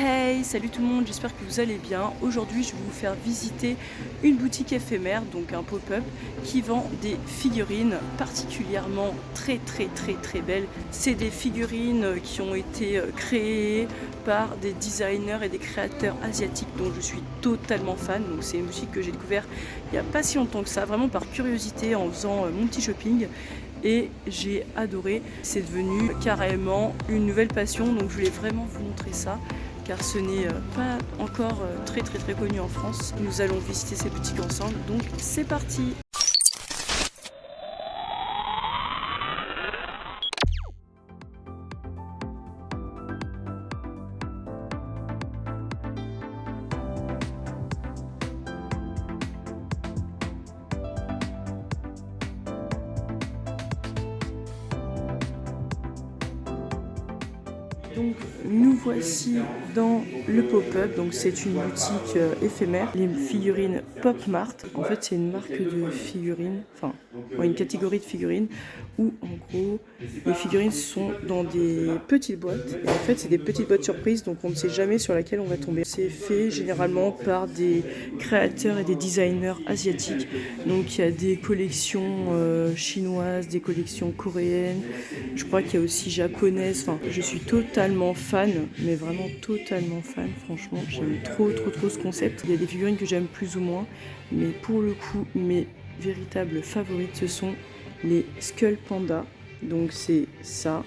Hey, salut tout le monde, j'espère que vous allez bien. Aujourd'hui, je vais vous faire visiter une boutique éphémère, donc un pop-up, qui vend des figurines particulièrement très belles. C'est des figurines qui ont été créées par des designers et des créateurs asiatiques dont je suis totalement fan. Donc c'est une boutique que j'ai découvert il n'y a pas si longtemps que ça, vraiment par curiosité en faisant mon petit shopping. Et j'ai adoré, c'est devenu carrément une nouvelle passion, donc je voulais vraiment vous montrer ça car ce n'est pas encore très connu en France. Nous allons visiter ces boutiques ensemble, donc c'est parti. Donc nous voici dans le pop-up, donc c'est une boutique éphémère, les figurines Pop Mart. En fait c'est une marque de figurines, enfin une catégorie de figurines où en gros les figurines sont dans des petites boîtes. Et en fait c'est des petites boîtes surprises, donc on ne sait jamais sur laquelle on va tomber. C'est fait généralement par des créateurs et des designers asiatiques. Donc il y a des collections chinoises, des collections coréennes, je crois qu'il y a aussi japonaises. Enfin je suis totalement fan, mais vraiment totalement fan, franchement j'aime trop ce concept. Il y a des figurines que j'aime plus ou moins, mais pour le coup mes véritables favorites ce sont les Skull Panda, donc c'est ça,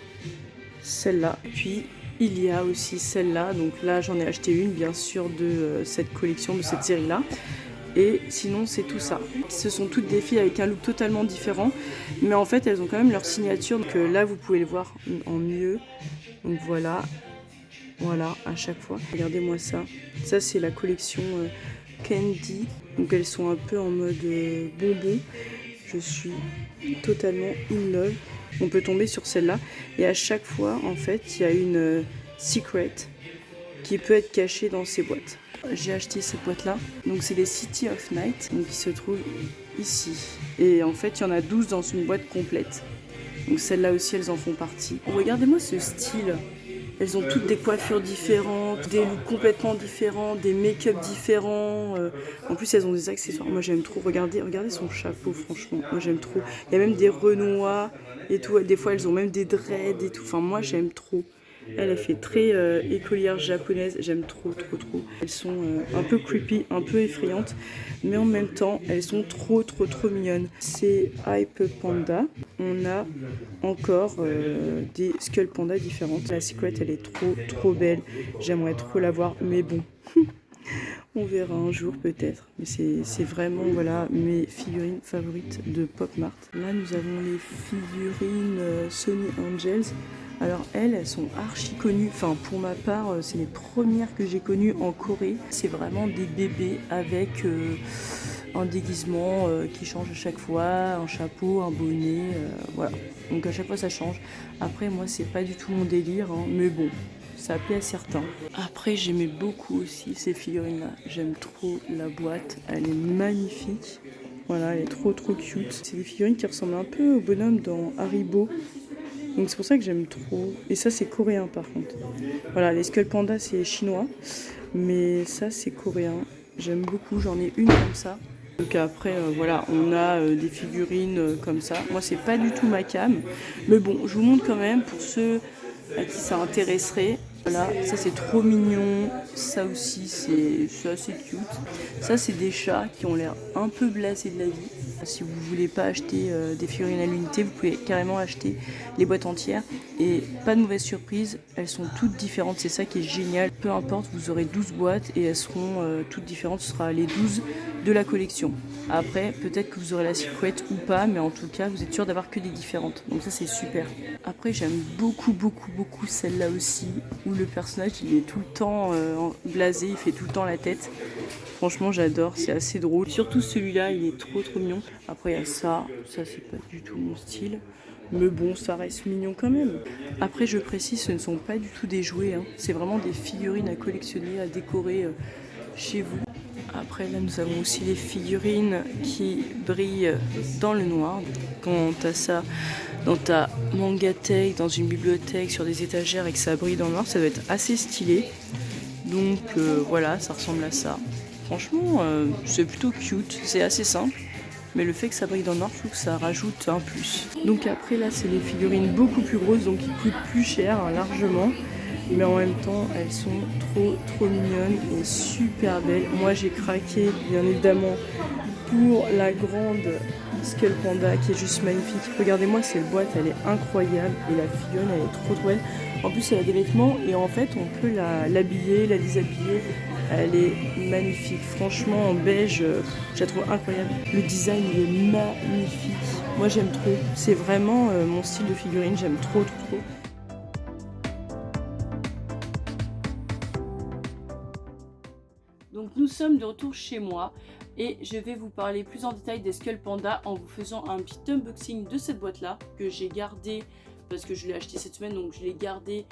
celle-là, puis il y a aussi celle-là, donc là j'en ai acheté une bien sûr de cette collection, de cette série-là. Et sinon c'est tout ça. Ce sont toutes des filles avec un look totalement différent, mais en fait elles ont quand même leur signature, donc là vous pouvez le voir en mieux. Donc voilà à chaque fois. Regardez-moi ça. Ça c'est la collection Candy. Donc elles sont un peu en mode bonbon. Je suis totalement in love. On peut tomber sur celle-là. Et à chaque fois en fait il y a une secret qui peut être cachée dans ces boîtes. J'ai acheté cette boîte-là. Donc c'est les City of Night, donc qui se trouvent ici. Et en fait il y en a 12 dans une boîte complète. Donc celles-là aussi, elles en font partie. Oh, regardez-moi ce style. Elles ont toutes des coiffures différentes, des looks complètement différents, des make-up différents. En plus, elles ont des accessoires. Moi, j'aime trop. Regardez son chapeau, franchement. Moi, j'aime trop. Il y a même des renois et tout. Des fois, elles ont même des dreads et tout. Enfin, moi, j'aime trop. Elle fait très écolière japonaise, j'aime trop. Elles sont un peu creepy, un peu effrayantes, mais en même temps, elles sont trop mignonnes. C'est Hype Panda. On a encore des Skull Panda différentes. La Secret, elle est trop belle. J'aimerais trop la voir, mais bon. On verra un jour peut-être, mais c'est vraiment voilà mes figurines favorites de Pop Mart. Là nous avons les figurines Sony Angels. Alors elles sont archi connues, enfin pour ma part c'est les premières que j'ai connues en Corée. C'est vraiment des bébés avec un déguisement qui change à chaque fois, un chapeau, un bonnet, voilà. Donc à chaque fois ça change. Après moi c'est pas du tout mon délire, hein, mais bon. Ça plaît à certains. Après, j'aimais beaucoup aussi ces figurines-là. J'aime trop la boîte. Elle est magnifique. Voilà, elle est trop cute. C'est des figurines qui ressemblent un peu au bonhomme dans Haribo. Donc c'est pour ça que j'aime trop. Et ça, c'est coréen par contre. Voilà, les Skull Panda, c'est chinois. Mais ça, c'est coréen. J'aime beaucoup. J'en ai une comme ça. Donc après, voilà, on a des figurines comme ça. Moi, c'est pas du tout ma cam. Mais bon, je vous montre quand même pour ceux à qui ça intéresserait. Voilà, ça c'est trop mignon, ça aussi c'est assez cute. Ça c'est des chats qui ont l'air un peu blasés de la vie. Si vous voulez pas acheter des figurines à l'unité, vous pouvez carrément acheter les boîtes entières. Et pas de mauvaise surprise, elles sont toutes différentes, c'est ça qui est génial. Peu importe, vous aurez 12 boîtes et elles seront toutes différentes, ce sera les 12 de la collection. Après, peut-être que vous aurez la secret ou pas, mais en tout cas, vous êtes sûr d'avoir que des différentes. Donc ça c'est super. Après, j'aime beaucoup celle-là aussi, où le personnage il est tout le temps blasé, il fait tout le temps la tête. Franchement j'adore, c'est assez drôle. Surtout celui-là, il est trop mignon. Après il y a ça c'est pas du tout mon style. Mais bon, ça reste mignon quand même. Après je précise, ce ne sont pas du tout des jouets, hein. C'est vraiment des figurines à collectionner, à décorer chez vous. Après là nous avons aussi les figurines qui brillent dans le noir. Quand t'as ça dans ta mangathèque, dans une bibliothèque, sur des étagères et que ça brille dans le noir, ça doit être assez stylé. Donc voilà, ça ressemble à ça. Franchement, c'est plutôt cute, c'est assez simple. Mais le fait que ça brille dans le noir, je trouve que ça rajoute un plus. Donc après là, c'est les figurines beaucoup plus grosses, donc qui coûtent plus cher, hein, largement. Mais en même temps, elles sont trop mignonnes et super belles. Moi, j'ai craqué, bien évidemment, pour la grande Skull Panda qui est juste magnifique. Regardez-moi cette boîte, elle est incroyable et la figurine, elle est trop belle. En plus, elle a des vêtements et en fait, on peut l'habiller, la déshabiller. Elle est magnifique. Franchement, en beige, je la trouve incroyable. Le design, il est magnifique. Moi, j'aime trop. C'est vraiment mon style de figurine. J'aime trop. Donc nous sommes de retour chez moi et je vais vous parler plus en détail des Skull Panda en vous faisant un petit unboxing de cette boîte là que j'ai gardé parce que je l'ai acheté cette semaine, donc je l'ai gardé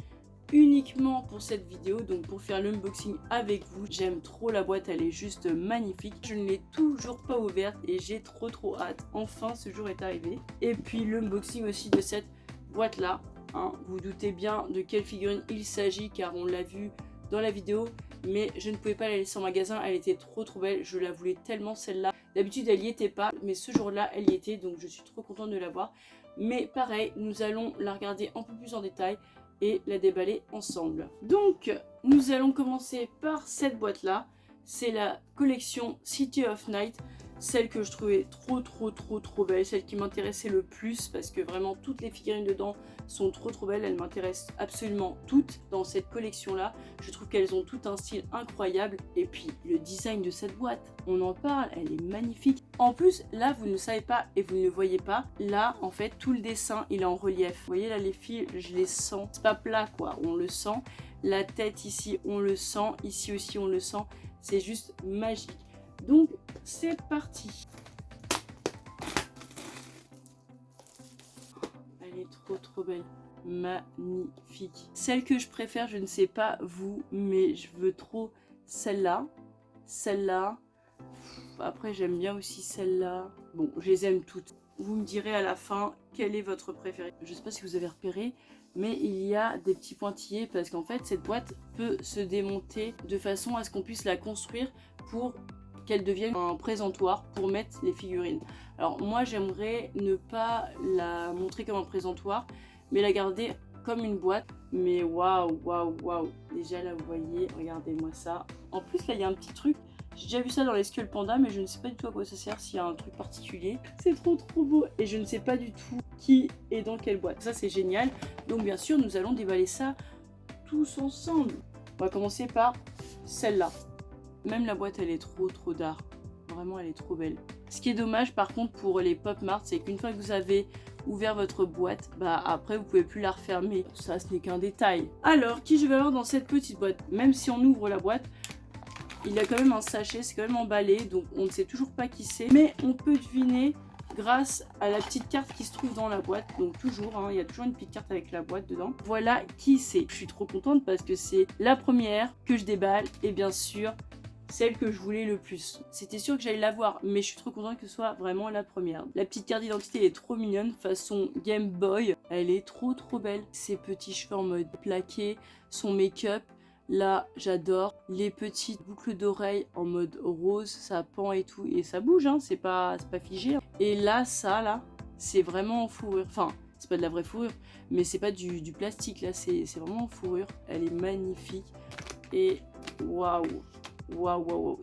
uniquement pour cette vidéo, donc pour faire l'unboxing avec vous. J'aime trop la boîte, elle est juste magnifique. Je ne l'ai toujours pas ouverte et j'ai trop hâte. Enfin, ce jour est arrivé. Et puis l'unboxing aussi de cette boîte là, hein. Vous doutez bien de quelle figurine il s'agit car on l'a vu dans la vidéo, mais je ne pouvais pas la laisser en magasin, elle était trop belle, je la voulais tellement celle-là. D'habitude elle y était pas, mais ce jour-là elle y était, donc je suis trop contente de la voir. Mais pareil, nous allons la regarder un peu plus en détail et la déballer ensemble. Donc nous allons commencer par cette boîte là, c'est la collection City of Night, celle que je trouvais trop belle, celle qui m'intéressait le plus parce que vraiment toutes les figurines dedans sont trop belles, elles m'intéressent absolument toutes dans cette collection là. Je trouve qu'elles ont tout un style incroyable et puis le design de cette boîte, on en parle, elle est magnifique. En plus là vous ne savez pas et vous ne le voyez pas, là en fait tout le dessin il est en relief. Vous voyez là les fils, je les sens, c'est pas plat quoi, on le sent. La tête ici on le sent, ici aussi on le sent, c'est juste magique. Donc c'est parti. Elle est trop belle, magnifique. Celle que je préfère, je ne sais pas vous, mais je veux trop celle-là, celle-là. Après j'aime bien aussi celle-là. Bon, je les aime toutes. Vous me direz à la fin quelle est votre préférée. Je ne sais pas si vous avez repéré, mais il y a des petits pointillés parce qu'en fait cette boîte peut se démonter de façon à ce qu'on puisse la construire pour qu'elle devienne un présentoir pour mettre les figurines. Alors moi j'aimerais ne pas la montrer comme un présentoir mais la garder comme une boîte. Mais waouh, déjà là vous voyez, regardez-moi ça. En plus là il y a un petit truc, j'ai déjà vu ça dans les Skull Panda mais je ne sais pas du tout à quoi ça sert, s'il y a un truc particulier. C'est trop beau et je ne sais pas du tout qui est dans quelle boîte. Ça c'est génial. Donc bien sûr nous allons déballer ça tous ensemble. On va commencer par celle-là. Même la boîte elle est trop d'art. Vraiment elle est trop belle. Ce qui est dommage par contre pour les Pop Mart, c'est qu'une fois que vous avez ouvert votre boîte, bah après vous pouvez plus la refermer. Ça ce n'est qu'un détail. Alors qui je vais avoir dans cette petite boîte? Même si on ouvre la boîte, il y a quand même un sachet, c'est quand même emballé, donc on ne sait toujours pas qui c'est. Mais on peut deviner grâce à la petite carte qui se trouve dans la boîte. Donc toujours, hein, il y a toujours une petite carte avec la boîte dedans. Voilà qui c'est. Je suis trop contente parce que c'est la première que je déballe et bien sûr celle que je voulais le plus. C'était sûr que j'allais l'avoir, mais je suis trop contente que ce soit vraiment la première. La petite carte d'identité est trop mignonne, façon Game Boy. Elle est trop belle. Ses petits cheveux en mode plaqué, son make-up. Là, j'adore les petites boucles d'oreilles en mode rose, ça pend et tout, et ça bouge, hein, c'est pas figé. Et là, ça, là, c'est vraiment en fourrure. Enfin, c'est pas de la vraie fourrure, mais c'est pas du plastique, là, c'est vraiment en fourrure. Elle est magnifique. Et waouh,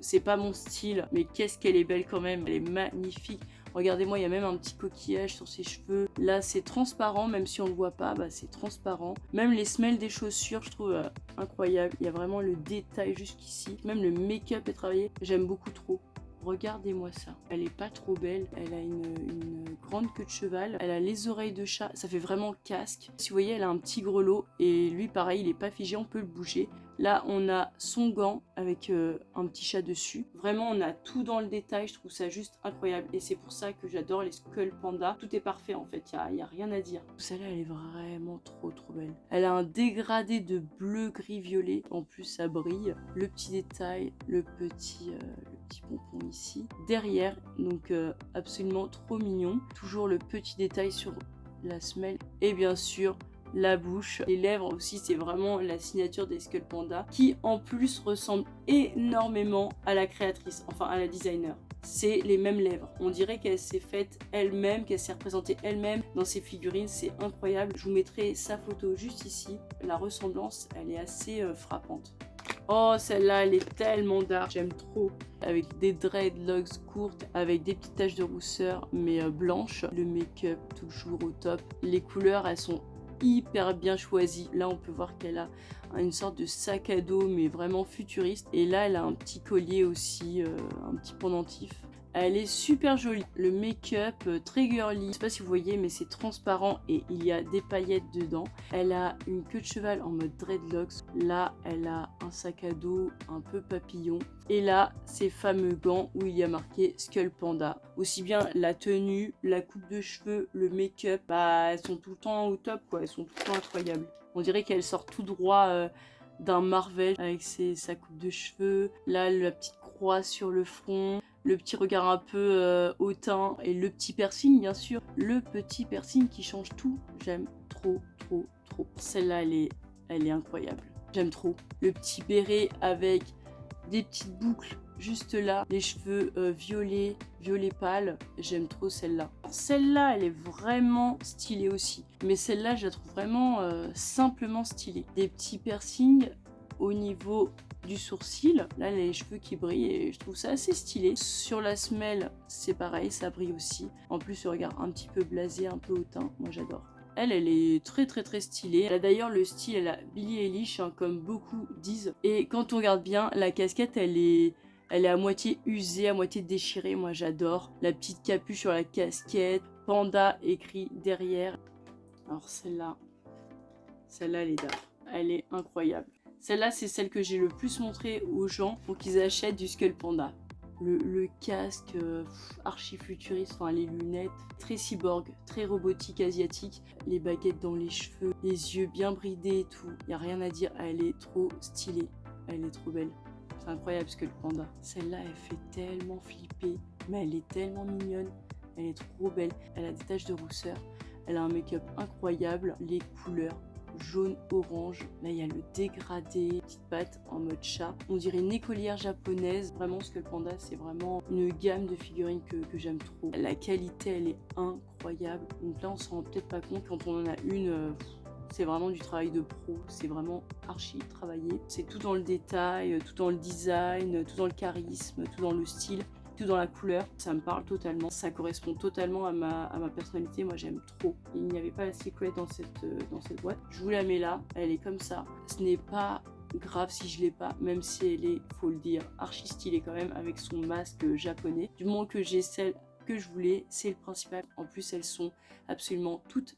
c'est pas mon style, mais qu'est-ce qu'elle est belle quand même, elle est magnifique. Regardez-moi, il y a même un petit coquillage sur ses cheveux. Là, c'est transparent, même si on ne le voit pas, bah, c'est transparent. Même les semelles des chaussures, je trouve incroyable. Il y a vraiment le détail jusqu'ici. Même le make-up est travaillé. J'aime beaucoup trop. Regardez-moi ça. Elle est pas trop belle. Elle a une grande queue de cheval. Elle a les oreilles de chat. Ça fait vraiment casque. Si vous voyez, elle a un petit grelot. Et lui, pareil, il est pas figé. On peut le bouger. Là, on a son gant avec un petit chat dessus. Vraiment, on a tout dans le détail. Je trouve ça juste incroyable. Et c'est pour ça que j'adore les Skull Panda. Tout est parfait, en fait. Il n'y a rien à dire. Celle-là, elle est vraiment trop belle. Elle a un dégradé de bleu, gris, violet. En plus, ça brille. Le petit détail, le petit pompon ici. Derrière, donc absolument trop mignon. Toujours le petit détail sur la semelle. Et bien sûr, la bouche, les lèvres aussi, c'est vraiment la signature des Skull Panda qui en plus ressemble énormément à la créatrice, enfin à la designer. C'est les mêmes lèvres. On dirait qu'elle s'est faite elle-même, qu'elle s'est représentée elle-même dans ses figurines. C'est incroyable. Je vous mettrai sa photo juste ici. La ressemblance, elle est assez frappante. Oh, celle-là, elle est tellement dark. J'aime trop. Avec des dreadlocks courtes, avec des petites taches de rousseur, mais blanches. Le make-up, toujours au top. Les couleurs, elles sont hyper bien choisie. Là on peut voir qu'elle a une sorte de sac à dos mais vraiment futuriste, et là elle a un petit collier aussi, un petit pendentif. Elle est super jolie. Le make-up très girly, je sais pas si vous voyez mais c'est transparent et il y a des paillettes dedans. Elle a une queue de cheval en mode dreadlocks. Là elle a un sac à dos un peu papillon, et là ces fameux gants où il y a marqué Skull Panda. Aussi bien la tenue, la coupe de cheveux, le make-up, bah elles sont tout le temps au top quoi, elles sont tout le temps incroyables. On dirait qu'elle sort tout droit d'un Marvel avec sa coupe de cheveux. Là la petite croix sur le front, le petit regard un peu hautain, et le petit piercing bien sûr. Le petit piercing qui change tout. J'aime trop. Celle-là elle est incroyable. J'aime trop. Le petit béret avec des petites boucles juste là, les cheveux violet pâle. J'aime trop celle-là. Celle-là elle est vraiment stylée aussi, mais celle-là je la trouve vraiment simplement stylée. Des petits piercings au niveau du sourcil, là les cheveux qui brillent, et je trouve ça assez stylé. Sur la semelle c'est pareil, ça brille aussi. En plus ce regard un petit peu blasé, un peu hautain, moi j'adore. Elle est très stylée. Elle a d'ailleurs le style, elle a Billie Eilish, hein, comme beaucoup disent. Et quand on regarde bien, la casquette, elle est à moitié usée, à moitié déchirée. Moi, j'adore. La petite capuche sur la casquette. Panda écrit derrière. Alors, celle-là, elle est dingue. Elle est incroyable. Celle-là, c'est celle que j'ai le plus montrée aux gens pour qu'ils achètent du Skull Panda. Le casque archi futuriste, enfin les lunettes, très cyborg, très robotique asiatique, les baguettes dans les cheveux, les yeux bien bridés et tout, y a rien à dire, elle est trop stylée, elle est trop belle. C'est incroyable Skull Panda. Celle-là elle fait tellement flipper, mais elle est tellement mignonne, elle est trop belle, elle a des taches de rousseur, elle a un make-up incroyable, les couleurs jaune orange, là il y a le dégradé, petite patte en mode chat, on dirait une écolière japonaise. Vraiment Skull Panda c'est vraiment une gamme de figurines que j'aime trop. La qualité elle est incroyable, donc là on se rend peut-être pas compte quand on en a une, c'est vraiment du travail de pro, c'est vraiment archi travaillé, c'est tout dans le détail, tout dans le design, tout dans le charisme, tout dans le style, tout dans la couleur. Ça me parle totalement, ça correspond totalement à ma personnalité. Moi j'aime trop. Il n'y avait pas la secret dans cette boîte, je vous la mets là, elle est comme ça. Ce n'est pas grave si je l'ai pas, même si elle est, faut le dire, archi stylée quand même, avec son masque japonais. Du moment que j'ai celle que je voulais, c'est le principal. En plus elles sont absolument toutes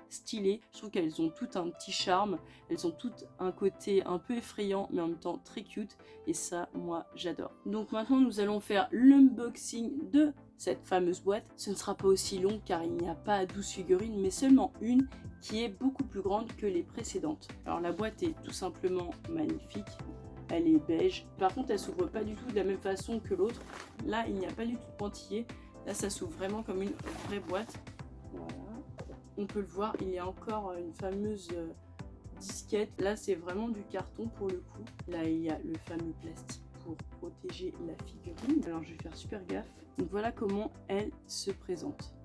stylées. Je trouve qu'elles ont toutes un petit charme, elles ont toutes un côté un peu effrayant mais en même temps très cute, et ça moi j'adore. Donc maintenant nous allons faire l'unboxing de cette fameuse boîte. Ce ne sera pas aussi long car il n'y a pas 12 figurines mais seulement une qui est beaucoup plus grande que les précédentes. Alors la boîte est tout simplement magnifique, elle est beige, par contre elle s'ouvre pas du tout de la même façon que l'autre. Là il n'y a pas du tout de pointillé, là ça s'ouvre vraiment comme une vraie boîte. Voilà. On peut le voir, il y a encore une fameuse disquette. Là, c'est vraiment du carton pour le coup. Là, il y a le fameux plastique pour protéger la figurine. Alors, je vais faire super gaffe. Donc, voilà comment elle se présente.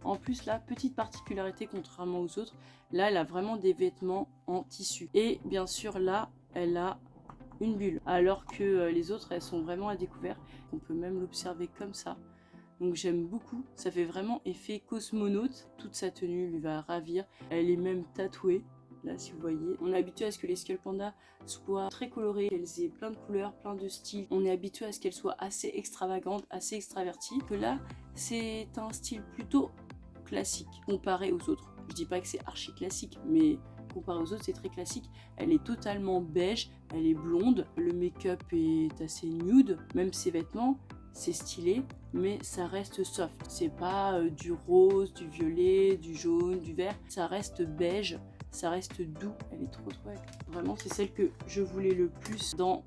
En plus, là, petite particularité contrairement aux autres, là, elle a vraiment des vêtements en tissu. Et bien sûr, là, elle a une bulle. Alors que les autres, elles sont vraiment à découvert. On peut même l'observer comme ça. Donc j'aime beaucoup, ça fait vraiment effet cosmonaute. Toute sa tenue lui va ravir, elle est même tatouée, là si vous voyez. On est habitué à ce que les Skull Panda soient très colorées, qu'elles aient plein de couleurs, plein de styles. On est habitué à ce qu'elles soient assez extravagantes, assez extraverties. Que là, c'est un style plutôt classique comparé aux autres. Je dis pas que c'est archi classique, mais comparé aux autres c'est très classique. Elle est totalement beige, elle est blonde, le make-up est assez nude, même ses vêtements. C'est stylé, mais ça reste soft. C'est pas du rose, du violet, du jaune, du vert. Ça reste beige, ça reste doux. Elle est trop belle. Vraiment, c'est celle que je voulais le plus dans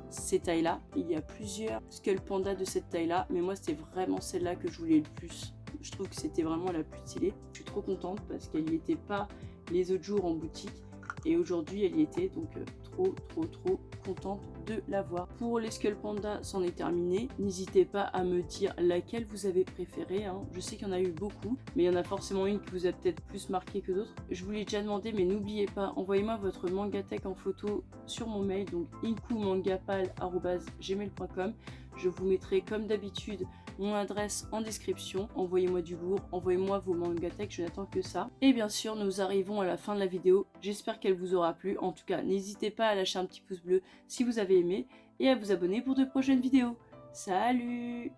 ces tailles-là. Il y a plusieurs Skull Panda de cette taille-là, mais moi, c'était vraiment celle-là que je voulais le plus. Je trouve que c'était vraiment la plus stylée. Je suis trop contente parce qu'elle n'y était pas les autres jours en boutique. Et aujourd'hui elle y était, donc trop contente de la voir. Pour les Skull Panda, c'en est terminé. N'hésitez pas à me dire laquelle vous avez préférée, hein. Je sais qu'il y en a eu beaucoup, mais il y en a forcément une qui vous a peut-être plus marqué que d'autres. Je vous l'ai déjà demandé, mais n'oubliez pas, envoyez-moi votre mangatech en photo sur mon mail, donc inkumangapal@gmail.com. Je vous mettrai comme d'habitude mon adresse en description. Envoyez-moi du lourd, envoyez-moi vos mangatech, je n'attends que ça. Et bien sûr, nous arrivons à la fin de la vidéo. J'espère qu'elle vous aura plu. En tout cas, n'hésitez pas à lâcher un petit pouce bleu si vous avez aimé et à vous abonner pour de prochaines vidéos. Salut!